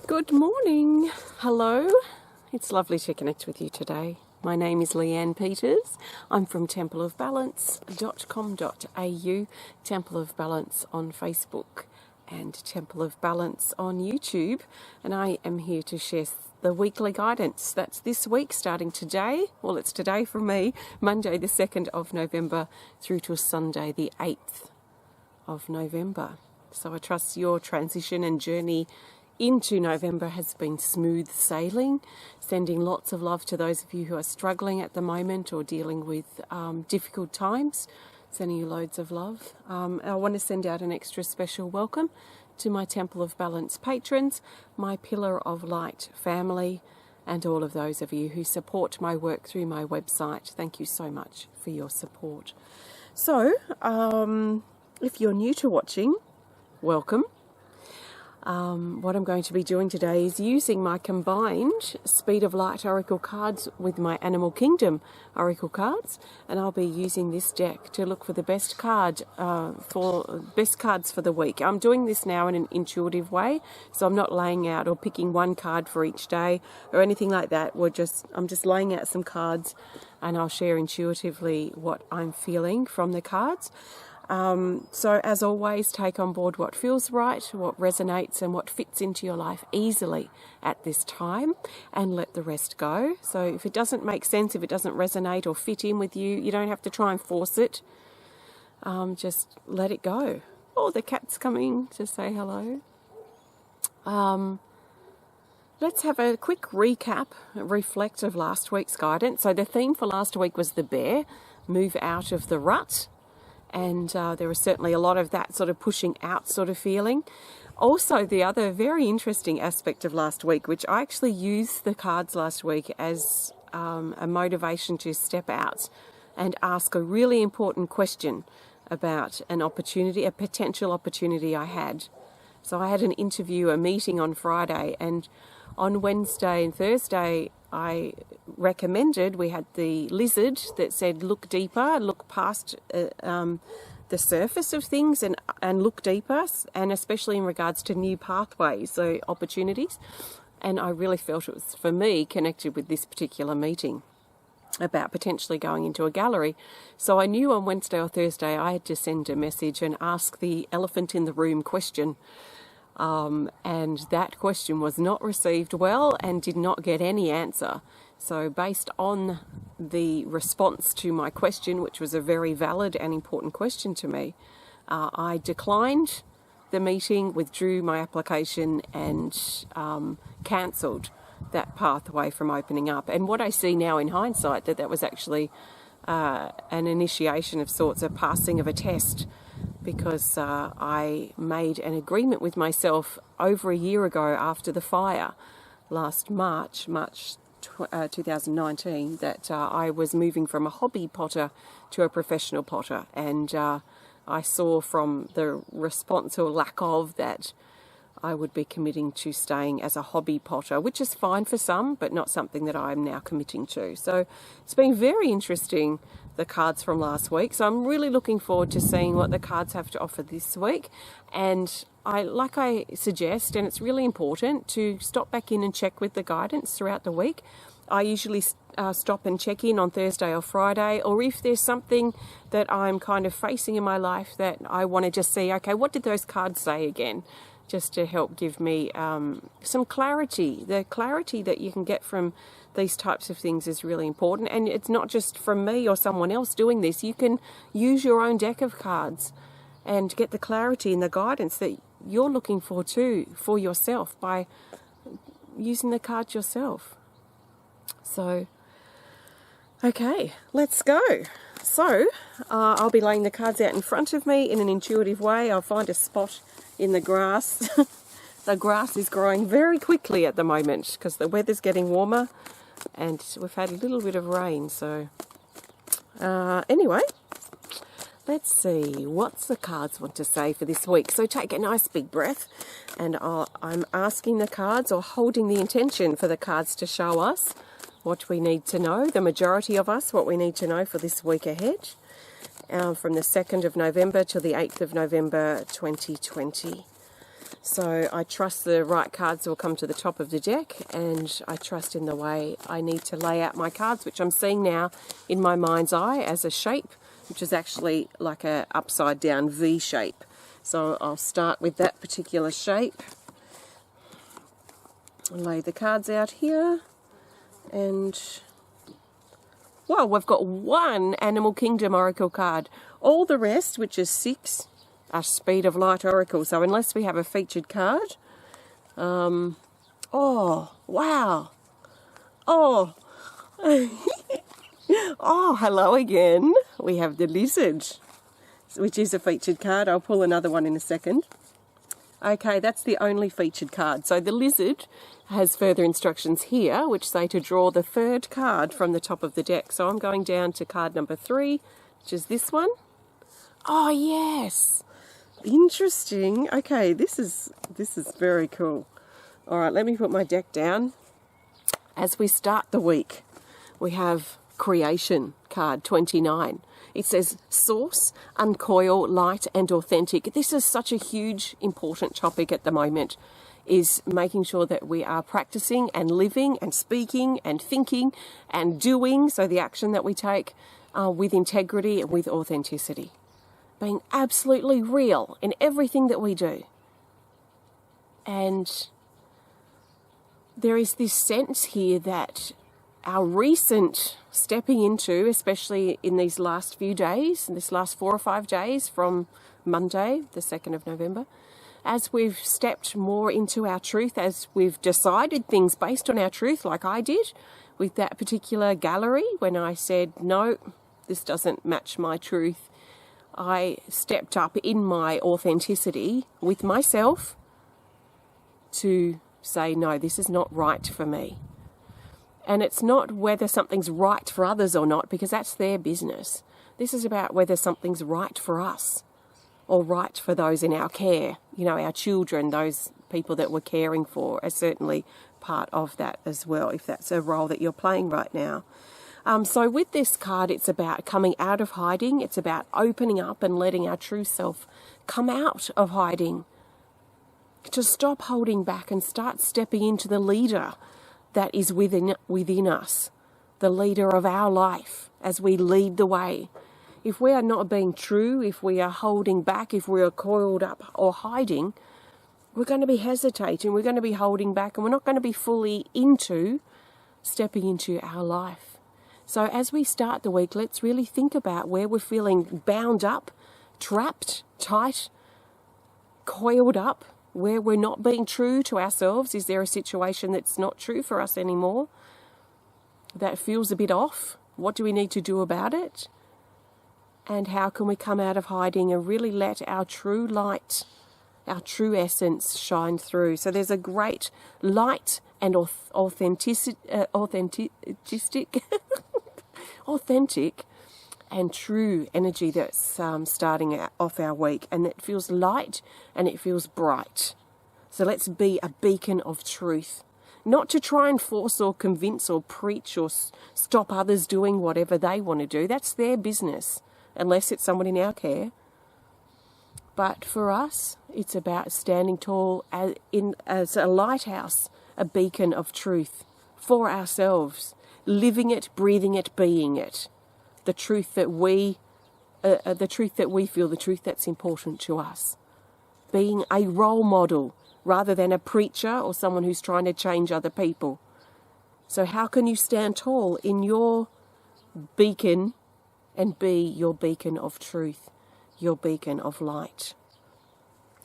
Good morning. Hello. It's lovely to connect with you today. My name is Leanne Peters. I'm from templeofbalance.com.au, Temple of Balance on Facebook and Temple of Balance on YouTube. And I am here to share the weekly guidance. That's this week, starting today. Well, it's today for me, Monday the 2nd of November through to Sunday the 8th of November. So I trust your transition and journey into November has been smooth sailing, sending lots of love to those of you who are struggling at the moment or dealing with difficult times, sending you loads of love. I want to send out an extra special welcome to my Temple of Balance patrons, my Pillar of Light family, and all of those of you who support my work through my website. Thank you so much for your support. So, if you're new to watching, welcome. What I'm going to be doing today is using my combined Speed of Light Oracle cards with my Animal Kingdom Oracle cards, and I'll be using this deck to look for the best cards for the week. I'm doing this now in an intuitive way, so I'm not laying out or picking one card for each day or anything like that. I'm just laying out some cards, and I'll share intuitively what I'm feeling from the cards. So as always, take on board what feels right, what resonates and what fits into your life easily at this time, and let the rest go. So if it doesn't make sense, if it doesn't resonate or fit in with you, you don't have to try and force it. Just let it go. Oh, the cat's coming to say hello. Let's have a quick recap, reflect of last week's guidance. So the theme for last week was the bear, move out of the rut. And there was certainly a lot of that sort of pushing out sort of feeling. Also, the other very interesting aspect of last week, which I actually used the cards last week as a motivation to step out and ask a really important question about an opportunity, a potential opportunity I had. So I had an interview, a meeting on Friday, and on Wednesday and Thursday I recommended, we had the lizard that said look deeper, look past the surface of things and look deeper, and especially in regards to new pathways, so opportunities. And I really felt it was, for me, connected with this particular meeting about potentially going into a gallery. So I knew on Wednesday or Thursday I had to send a message and ask the elephant in the room question. And that question was not received well and did not get any answer. So based on the response to my question, which was a very valid and important question to me, I declined the meeting, withdrew my application, and cancelled that pathway from opening up. And what I see now in hindsight, that was actually an initiation of sorts, a passing of a test, because I made an agreement with myself over a year ago after the fire last March 2019, that I was moving from a hobby potter to a professional potter. And I saw from the response or lack of that I would be committing to staying as a hobby potter, which is fine for some, but not something that I'm now committing to. So it's been very interesting, the cards from last week. So I'm really looking forward to seeing what the cards have to offer this week. And I suggest, and it's really important, to stop back in and check with the guidance throughout the week. I usually stop and check in on Thursday or Friday, or if there's something that I'm kind of facing in my life that I want to just see, okay, what did those cards say again? Just to help give me some clarity. The clarity that you can get from these types of things is really important. And it's not just from me or someone else doing this. You can use your own deck of cards and get the clarity and the guidance that you're looking for too, for yourself, by using the cards yourself. So, okay, let's go. So, I'll be laying the cards out in front of me in an intuitive way. I'll find a spot in the grass. The grass is growing very quickly at the moment because the weather's getting warmer and we've had a little bit of rain. So anyway, let's see what's the cards want to say for this week. So take a nice big breath, and I'm asking the cards, or holding the intention for the cards to show us what we need to know, the majority of us, what we need to know for this week ahead. From the 2nd of November to the 8th of November 2020. So I trust the right cards will come to the top of the deck, and I trust in the way I need to lay out my cards, which I'm seeing now in my mind's eye as a shape, which is actually like a upside down V shape. So I'll start with that particular shape. I'll lay the cards out here, and well, we've got one Animal Kingdom Oracle card. All the rest, which is 6, are Speed of Light Oracle. So unless we have a featured card, oh, wow. Oh, oh, hello again. We have the Lizard, which is a featured card. I'll pull another one in a second. Okay, that's the only featured card. So the Lizard has further instructions here, which say to draw the third card from the top of the deck. So I'm going down to card number 3, which is this one. Oh, yes. Interesting. Okay, this is very cool. All right, let me put my deck down. As we start the week, we have Creation, card 29. It says source, uncoil, light and authentic. This is such a huge, important topic at the moment, is making sure that we are practicing and living and speaking and thinking and doing, so the action that we take with integrity and with authenticity. Being absolutely real in everything that we do. And there is this sense here that our recent stepping into, especially in these last few days, in this last 4 or 5 days from Monday, the 2nd of November, as we've stepped more into our truth, as we've decided things based on our truth, like I did with that particular gallery when I said, no, this doesn't match my truth. I stepped up in my authenticity with myself to say, no, this is not right for me. And it's not whether something's right for others or not, because that's their business. This is about whether something's right for us or right for those in our care. You know, our children, those people that we're caring for are certainly part of that as well, if that's a role that you're playing right now. So with this card, it's about coming out of hiding. It's about opening up and letting our true self come out of hiding, to stop holding back and start stepping into the leader that is within us, the leader of our life as we lead the way. If we are not being true, if we are holding back, if we are coiled up or hiding, we're going to be hesitating, we're going to be holding back, and we're not going to be fully stepping into our life. So as we start the week, let's really think about where we're feeling bound up, trapped, tight, coiled up, where we're not being true to ourselves. Is there a situation that's not true for us anymore, that feels a bit off? What do we need to do about it? And how can we come out of hiding and really let our true light, our true essence shine through? So there's a great light and authentic and true energy that's starting off our week, and it feels light and it feels bright. So let's be a beacon of truth, not to try and force or convince or preach or stop others doing whatever they want to do. That's their business, unless it's someone in our care. But for us, it's about standing tall as a lighthouse, a beacon of truth for ourselves, living it, breathing it, being it. The truth that we feel, the truth that's important to us. Being a role model rather than a preacher or someone who's trying to change other people. So how can you stand tall in your beacon and be your beacon of truth, your beacon of light?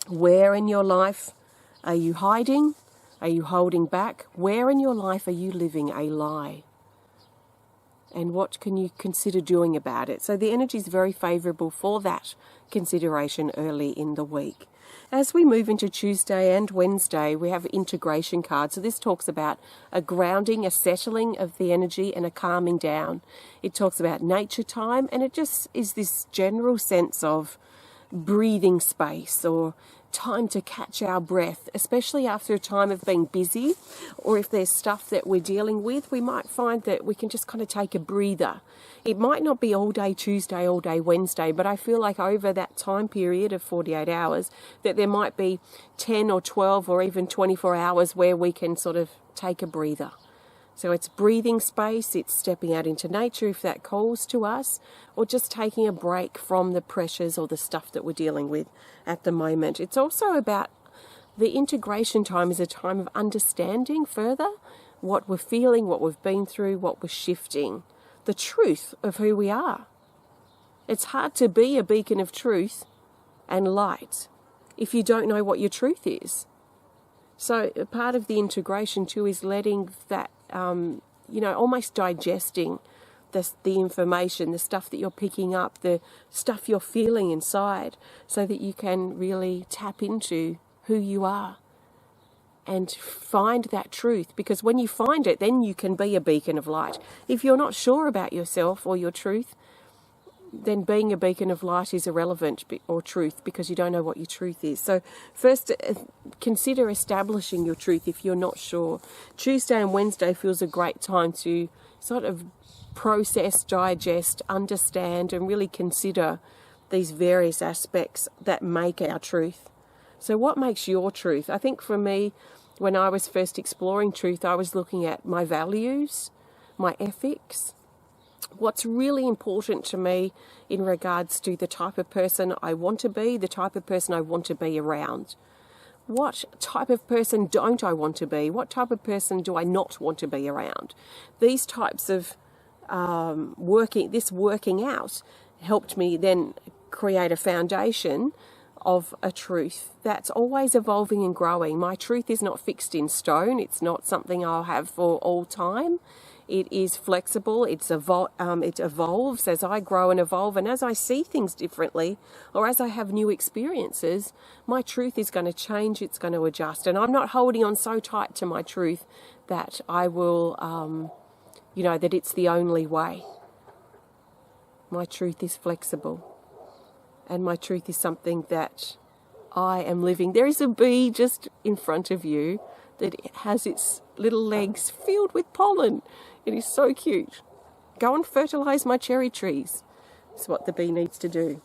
Where in your life are you hiding? Are you holding back? Where in your life are you living a lie? And what can you consider doing about it? So the energy is very favourable for that consideration early in the week. As we move into Tuesday and Wednesday, we have integration cards. So this talks about a grounding, a settling of the energy and a calming down. It talks about nature time, and it just is this general sense of breathing space or time to catch our breath, especially after a time of being busy, or if there's stuff that we're dealing with, we might find that we can just kind of take a breather. It might not be all day Tuesday, all day Wednesday, but I feel like over that time period of 48 hours, that there might be 10 or 12 or even 24 hours where we can sort of take a breather. So it's breathing space, it's stepping out into nature if that calls to us, or just taking a break from the pressures or the stuff that we're dealing with at the moment. It's also about the integration time is a time of understanding further what we're feeling, what we've been through, what we're shifting, the truth of who we are. It's hard to be a beacon of truth and light if you don't know what your truth is. So part of the integration too is letting that, almost digesting the information, the stuff that you're picking up, the stuff you're feeling inside, so that you can really tap into who you are and find that truth. Because when you find it, then you can be a beacon of light. If you're not sure about yourself or your truth, then being a beacon of light is irrelevant, or truth, because you don't know what your truth is. So first, consider establishing your truth if you're not sure. Tuesday and Wednesday feels a great time to sort of process, digest, understand, and really consider these various aspects that make our truth. So what makes your truth? I think for me, when I was first exploring truth, I was looking at my values, my ethics, what's really important to me in regards to the type of person I want to be, the type of person I want to be around. What type of person don't I want to be? What type of person do I not want to be around? These types of working out helped me then create a foundation of a truth that's always evolving and growing. My truth is not fixed in stone. It's not something I'll have for all time. It is flexible. It evolves as I grow and evolve, and as I see things differently, or as I have new experiences, my truth is going to change. It's going to adjust, and I'm not holding on so tight to my truth that I will, that it's the only way. My truth is flexible, and my truth is something that I am living. There is a bee just in front of you that has its little legs filled with pollen. It is so cute. Go and fertilise my cherry trees. That's what the bee needs to do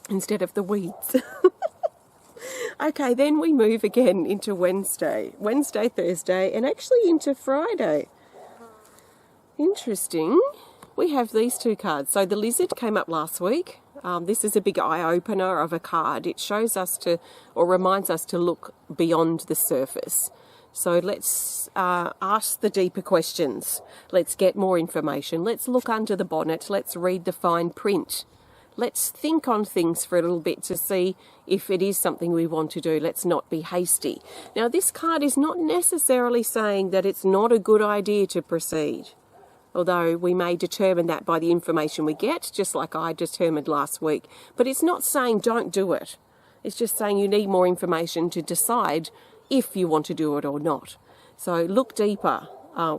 instead of the weeds. Okay, then we move again into Wednesday, Thursday, and actually into Friday. Interesting. We have these two cards. So the lizard came up last week. This is a big eye-opener of a card. It shows us reminds us to look beyond the surface. So let's ask the deeper questions. Let's get more information. Let's look under the bonnet. Let's read the fine print. Let's think on things for a little bit to see if it is something we want to do. Let's not be hasty. Now, this card is not necessarily saying that it's not a good idea to proceed, although we may determine that by the information we get, just like I determined last week. But it's not saying don't do it. It's just saying you need more information to decide if you want to do it or not. So look deeper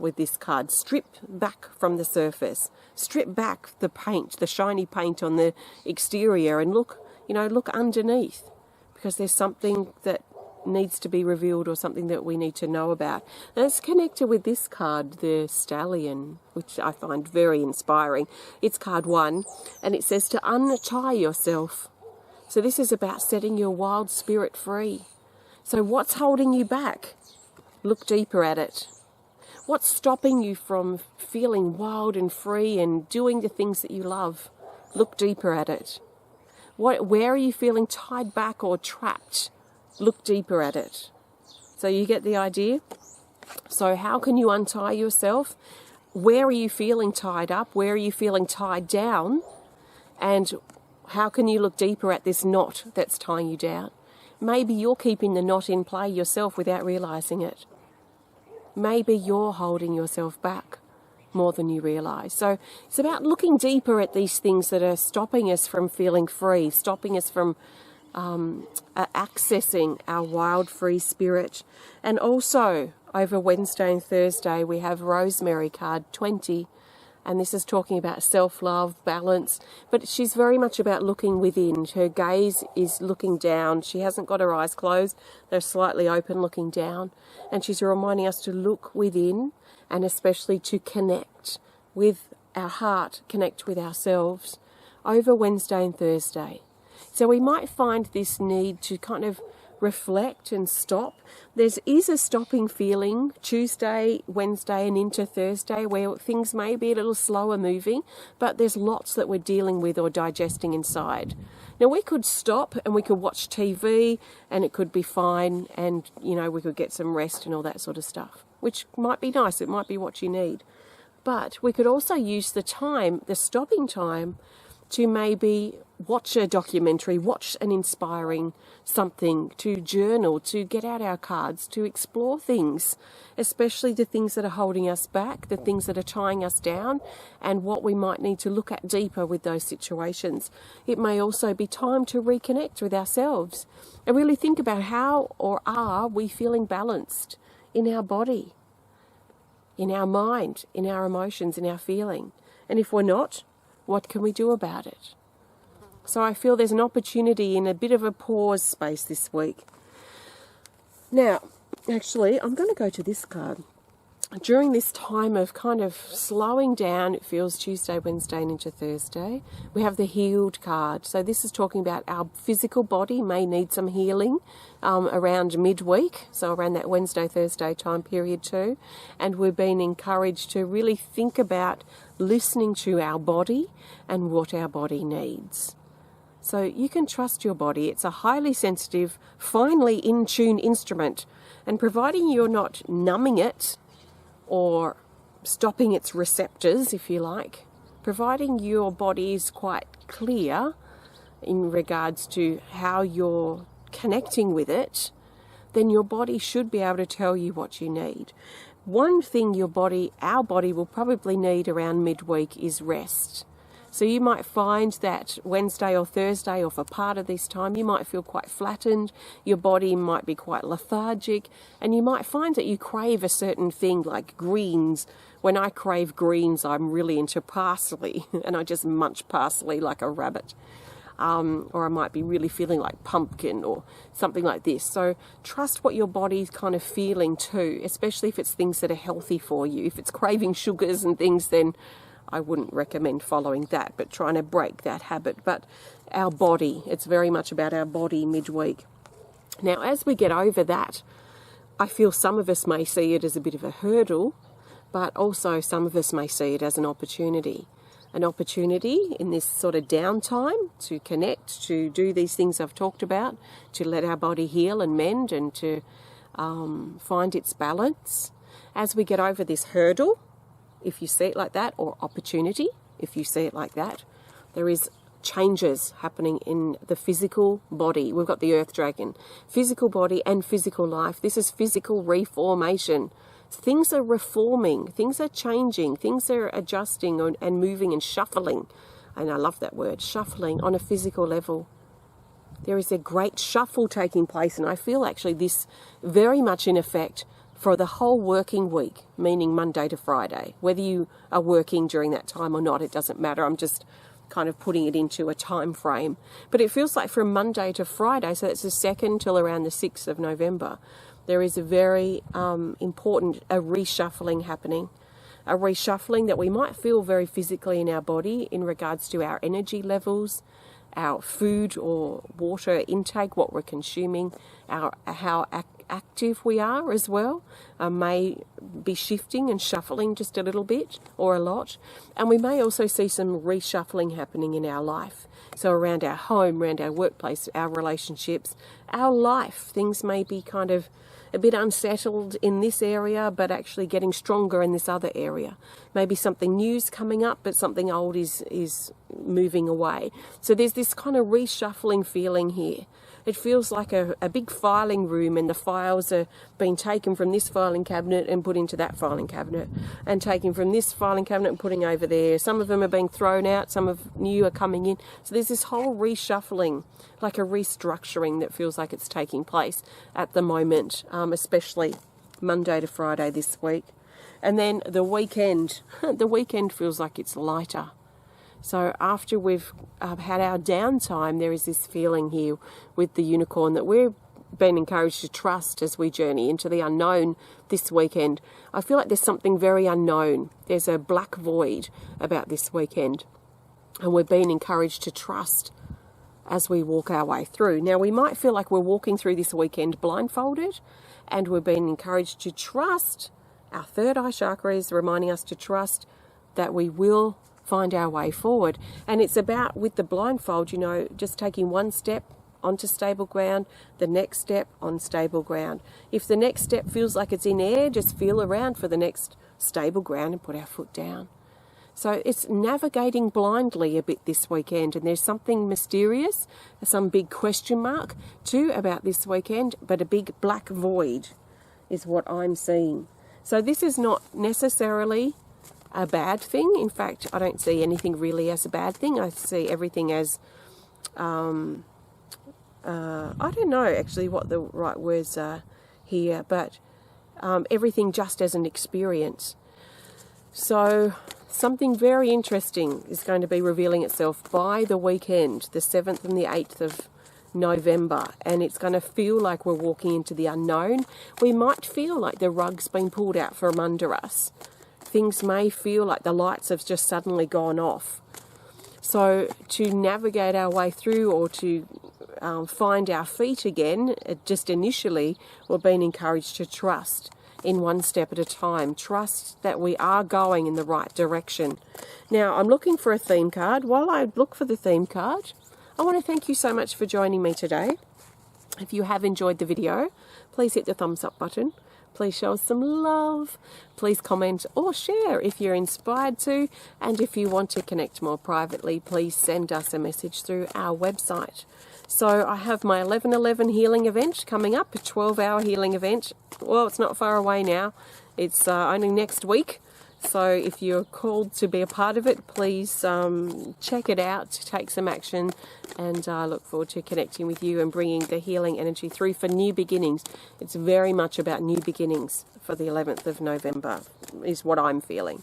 with this card. Strip back from the surface. Strip back the paint, the shiny paint on the exterior, and look underneath, because there's something that needs to be revealed or something that we need to know about. And it's connected with this card, the Stallion, which I find very inspiring. It's card 1, and it says to untie yourself. So this is about setting your wild spirit free. So what's holding you back? Look deeper at it. What's stopping you from feeling wild and free and doing the things that you love? Look deeper at it. Where are you feeling tied back or trapped? Look deeper at it. So you get the idea? So how can you untie yourself? Where are you feeling tied up? Where are you feeling tied down? And how can you look deeper at this knot that's tying you down? Maybe you're keeping the knot in play yourself without realising it. Maybe you're holding yourself back more than you realise. So it's about looking deeper at these things that are stopping us from feeling free, stopping us from accessing our wild, free spirit. And also, over Wednesday and Thursday, we have Rosemary card 20. And this is talking about self-love, balance, but she's very much about looking within. Her gaze is looking down. She hasn't got her eyes closed. They're slightly open, looking down. And she's reminding us to look within, and especially to connect with our heart, connect with ourselves over Wednesday and Thursday. So we might find this need to kind of reflect and stop. There is a stopping feeling Tuesday, Wednesday and into Thursday where things may be a little slower moving, but there's lots that we're dealing with or digesting inside. Now we could stop and we could watch TV and it could be fine, and we could get some rest and all that sort of stuff, which might be nice. It might be what you need. But we could also use the time, the stopping time, to maybe watch a documentary, watch an inspiring something, to journal, to get out our cards, to explore things, especially the things that are holding us back, the things that are tying us down, and what we might need to look at deeper with those situations. It may also be time to reconnect with ourselves and really think about how or are we feeling balanced in our body, in our mind, in our emotions, in our feeling. And if we're not, what can we do about it? So I feel there's an opportunity in a bit of a pause space this week. Now, actually, I'm going to go to this card. During this time of kind of slowing down, it feels Tuesday, Wednesday and into Thursday, we have the healed card. So this is talking about our physical body may need some healing around midweek, so around that Wednesday, Thursday time period too. And we're being encouraged to really think about listening to our body and what our body needs. So you can trust your body. It's a highly sensitive, finely in tune instrument. And providing you're not numbing it or stopping its receptors, if you like, providing your body is quite clear in regards to how you're connecting with it, then your body should be able to tell you what you need. One thing our body will probably need around midweek is rest. So you might find that Wednesday or Thursday, or for part of this time, you might feel quite flattened, your body might be quite lethargic, and you might find that you crave a certain thing like greens. When I crave greens, I'm really into parsley, and I just munch parsley like a rabbit. Or I might be really feeling like pumpkin or something like this. So trust what your body's kind of feeling too, especially if it's things that are healthy for you. If it's craving sugars and things, then I wouldn't recommend following that, but trying to break that habit. But our body, it's very much about our body midweek. Now, as we get over that, I feel some of us may see it as a bit of a hurdle, but also some of us may see it as an opportunity. An opportunity in this sort of downtime to connect, to do these things I've talked about, to let our body heal and mend and to find its balance. As we get over this hurdle, if you see it like that, or opportunity, if you see it like that, there is changes happening in the physical body. We've got the earth dragon, physical body and physical life. This is physical reformation. Things are reforming, things are changing, things are adjusting and moving and shuffling. And I love that word, shuffling on a physical level. There is a great shuffle taking place, and I feel actually this very much in effect for the whole working week, meaning Monday to Friday. Whether you are working during that time or not, it doesn't matter. I'm just kind of putting it into a time frame. But it feels like from Monday to Friday, so that's the 2nd till around the 6th of November, there is a very important reshuffling happening. A reshuffling that we might feel very physically in our body in regards to our energy levels, our food or water intake, what we're consuming, how active we are as well, may be shifting and shuffling just a little bit or a lot. And we may also see some reshuffling happening in our life. So around our home, around our workplace, our relationships, our life, things may be kind of a bit unsettled in this area, but actually getting stronger in this other area. Maybe something new's coming up, but something old is moving away. So there's this kind of reshuffling feeling here. It feels like a big filing room, and the files are being taken from this filing cabinet and put into that filing cabinet, and taken from this filing cabinet and putting over there. Some of them are being thrown out, some of new are coming in. So there's this whole reshuffling, like a restructuring that feels like it's taking place at the moment, especially Monday to Friday this week. And then the weekend, the weekend feels like it's lighter. So after we've had our downtime, there is this feeling here with the unicorn that we're being encouraged to trust as we journey into the unknown this weekend. I feel like there's something very unknown. There's a black void about this weekend. And we're being encouraged to trust as we walk our way through. Now, we might feel like we're walking through this weekend blindfolded, and we're being encouraged to trust. Our third eye chakra is reminding us to trust that we will find our way forward. And it's about, with the blindfold, you know, just taking one step onto stable ground, the next step on stable ground. If the next step feels like it's in air, just feel around for the next stable ground and put our foot down. So it's navigating blindly a bit this weekend, and there's something mysterious, some big question mark too about this weekend, but a big black void is what I'm seeing. So this is not necessarily a bad thing. In fact, I don't see anything really as a bad thing. I see everything as, I don't know actually what the right words are here, but everything just as an experience. So something very interesting is going to be revealing itself by the weekend, the 7th and the 8th of November, and it's going to feel like we're walking into the unknown. We might feel like the rug's been pulled out from under us. Things may feel like the lights have just suddenly gone off. So to navigate our way through, or to find our feet again, just initially, we're being encouraged to trust in one step at a time. Trust that we are going in the right direction. Now, I'm looking for a theme card. While I look for the theme card, I want to thank you so much for joining me today. If you have enjoyed the video, please hit the thumbs up button. Please show us some love. Please comment or share if you're inspired to. And if you want to connect more privately, please send us a message through our website. So I have my 11/11 healing event coming up, a 12-hour healing event. Well, it's not far away now. It's only next week. So if you're called to be a part of it, please check it out, take some action, and I look forward to connecting with you and bringing the healing energy through for new beginnings. It's very much about new beginnings for the 11th of November, is what I'm feeling.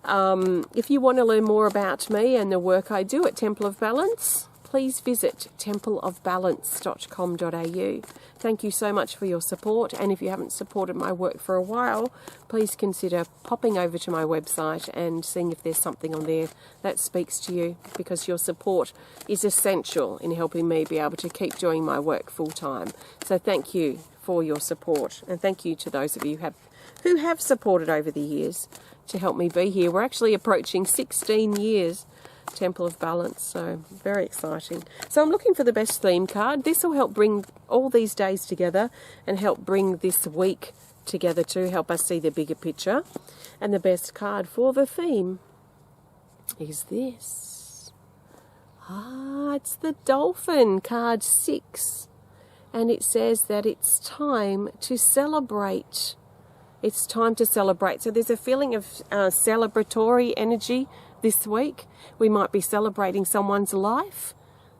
If you want to learn more about me and the work I do at Temple of Balance, please visit templeofbalance.com.au. Thank you so much for your support, and if you haven't supported my work for a while, please consider popping over to my website and seeing if there's something on there that speaks to you, because your support is essential in helping me be able to keep doing my work full time. So thank you for your support, and thank you to those of you who have supported over the years to help me be here. We're actually approaching 16 years Temple of Balance, so very exciting. So I'm looking for the best theme card. This will help bring all these days together and help bring this week together to help us see the bigger picture. And the best card for the theme is this. It's the Dolphin, card 6. And it says that it's time to celebrate. It's time to celebrate. So there's a feeling of celebratory energy this week. We might be celebrating someone's life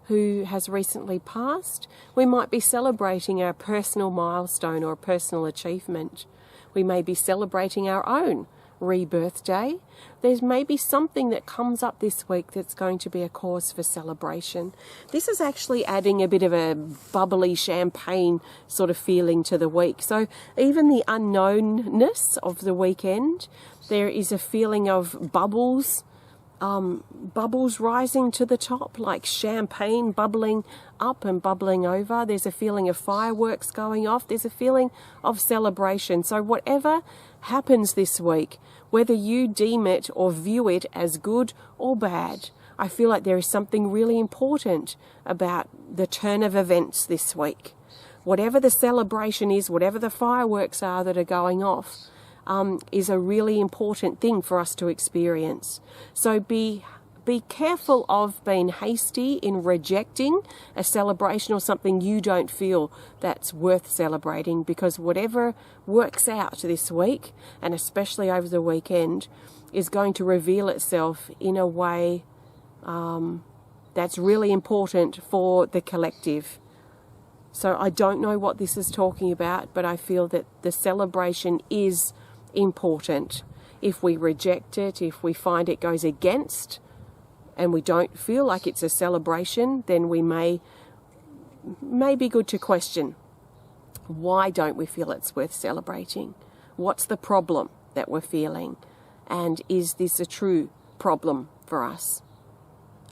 who has recently passed. We might be celebrating our personal milestone or personal achievement. We may be celebrating our own rebirth day. There's maybe something that comes up this week that's going to be a cause for celebration. This is actually adding a bit of a bubbly champagne sort of feeling to the week. So even the unknownness of the weekend, there is a feeling of bubbles rising to the top, like champagne bubbling up and bubbling over. There's a feeling of fireworks going off. There's a feeling of celebration. So whatever happens this week, whether you deem it or view it as good or bad, I feel like there is something really important about the turn of events this week. Whatever the celebration is, whatever the fireworks are that are going off, is a really important thing for us to experience. So be careful of being hasty in rejecting a celebration or something you don't feel that's worth celebrating, because whatever works out this week, and especially over the weekend, is going to reveal itself in a way that's really important for the collective. So I don't know what this is talking about, but I feel that the celebration is important. If we reject it, if we find it goes against and we don't feel like it's a celebration, then we may be good to question, why don't we feel it's worth celebrating? What's the problem that we're feeling? And is this a true problem for us?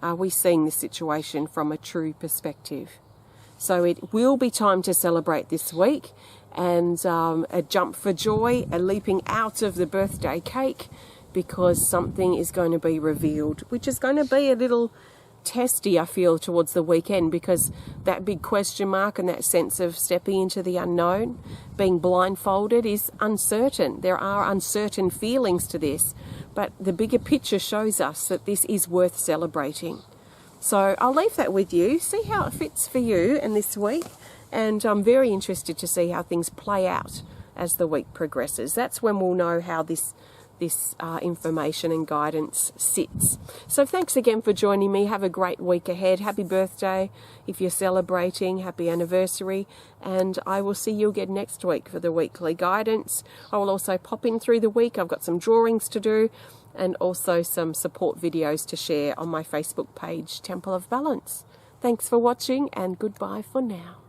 Are we seeing the situation from a true perspective? So it will be time to celebrate this week, and a jump for joy, a leaping out of the birthday cake, because something is going to be revealed, which is going to be a little testy, I feel, towards the weekend, because that big question mark and that sense of stepping into the unknown, being blindfolded, is uncertain. There are uncertain feelings to this, but the bigger picture shows us that this is worth celebrating. So I'll leave that with you. See how it fits for you in this week, and I'm very interested to see how things play out as the week progresses. That's when we'll know how this information and guidance sits. So thanks again for joining me. Have a great week ahead. Happy birthday if you're celebrating. Happy anniversary. And I will see you again next week for the weekly guidance. I will also pop in through the week. I've got some drawings to do and also some support videos to share on my Facebook page, Temple of Balance. Thanks for watching, and goodbye for now.